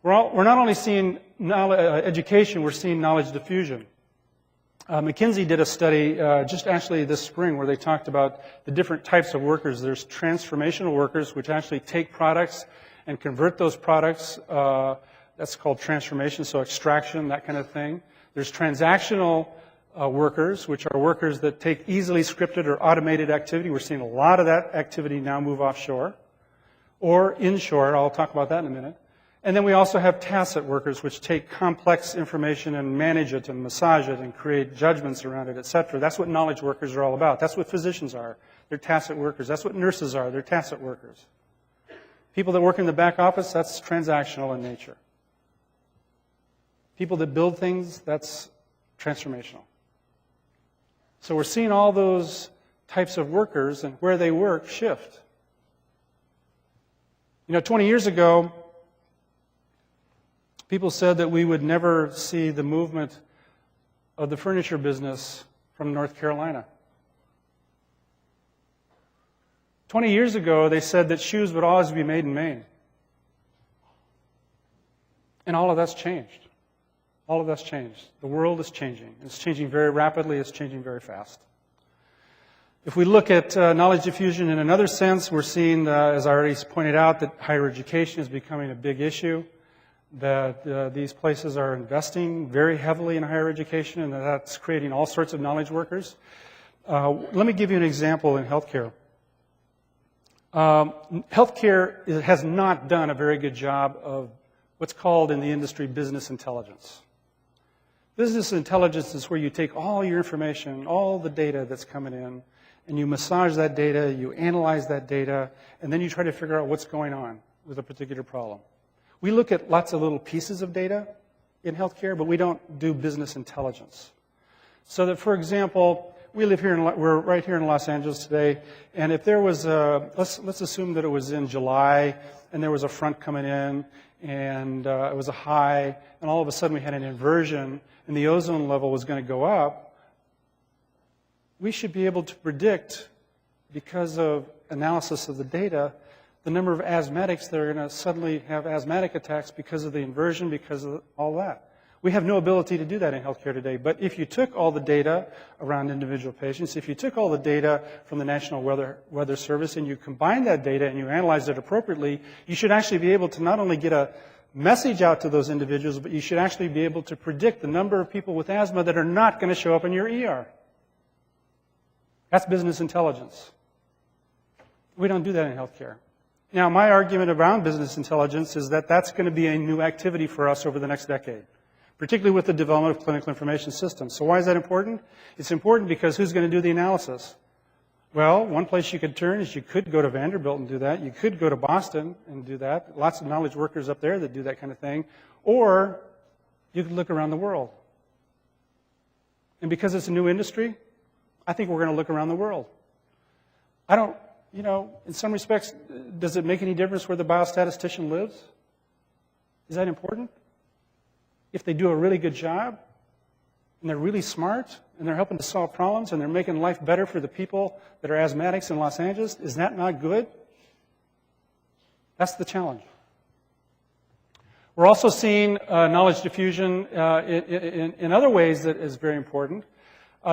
We're not only seeing education, we're seeing knowledge diffusion. McKinsey did a study just actually this spring where they talked about the different types of workers. There's transformational workers, which actually take products and convert those products. That's called transformation, so extraction, that kind of thing. There's transactional workers, which are workers that take easily scripted or automated activity. We're seeing a lot of that activity now move offshore or inshore. I'll talk about that in a minute. And then we also have tacit workers, which take complex information and manage it and massage it and create judgments around it, et cetera. That's what knowledge workers are all about. That's what physicians are. They're tacit workers. That's what nurses are. They're tacit workers. People that work in the back office, that's transactional in nature. People that build things, that's transformational. So we're seeing all those types of workers and where they work shift. 20 years ago, people said that we would never see the movement of the furniture business from North Carolina. 20 years ago, they said that shoes would always be made in Maine. And all of that's changed. All of that's changed. The world is changing. It's changing very rapidly. It's changing very fast. If we look at knowledge diffusion in another sense, we're seeing, as I already pointed out, that higher education is becoming a big issue, that these places are investing very heavily in higher education, and that's creating all sorts of knowledge workers. Let me give you an example in healthcare. Healthcare has not done a very good job of what's called in the industry business intelligence. Business intelligence is where you take all your information, all the data that's coming in, and you massage that data, you analyze that data, and then you try to figure out what's going on with a particular problem. We look at lots of little pieces of data in healthcare, but we don't do business intelligence. So that, for example, we're right here in Los Angeles today, and if there was let's assume that it was in July, and there was a front coming in, and it was a high, and all of a sudden we had an inversion, and the ozone level was going to go up, we should be able to predict, because of analysis of the data, the number of asthmatics that are going to suddenly have asthmatic attacks because of the inversion, because of all that. We have no ability to do that in healthcare today. But if you took all the data around individual patients, if you took all the data from the National Weather Service and you combined that data and you analyzed it appropriately, you should actually be able to not only get a message out to those individuals, but you should actually be able to predict the number of people with asthma that are not going to show up in your ER. That's business intelligence. We don't do that in healthcare. Now, my argument around business intelligence is that that's going to be a new activity for us over the next decade, particularly with the development of clinical information systems. So why is that important? It's important because who's going to do the analysis? Well, one place you could turn is you could go to Vanderbilt and do that. You could go to Boston and do that. Lots of knowledge workers up there that do that kind of thing. Or you could look around the world. And because it's a new industry, I think we're going to look around the world. In some respects, does it make any difference where the biostatistician lives? Is that important? If they do a really good job, and they're really smart, and they're helping to solve problems, and they're making life better for the people that are asthmatics in Los Angeles, is that not good? That's the challenge. We're also seeing knowledge diffusion in other ways that is very important.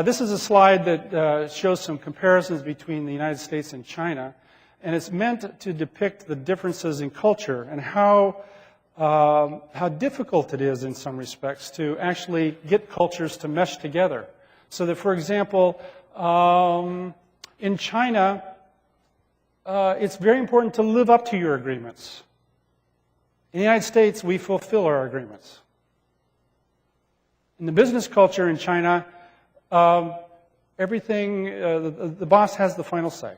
This is a slide that shows some comparisons between the United States and China, and it's meant to depict the differences in culture and how difficult it is in some respects to actually get cultures to mesh together. So that, for example, in China, it's very important to live up to your agreements. In the United States, we fulfill our agreements. In the business culture in China, the boss has the final say.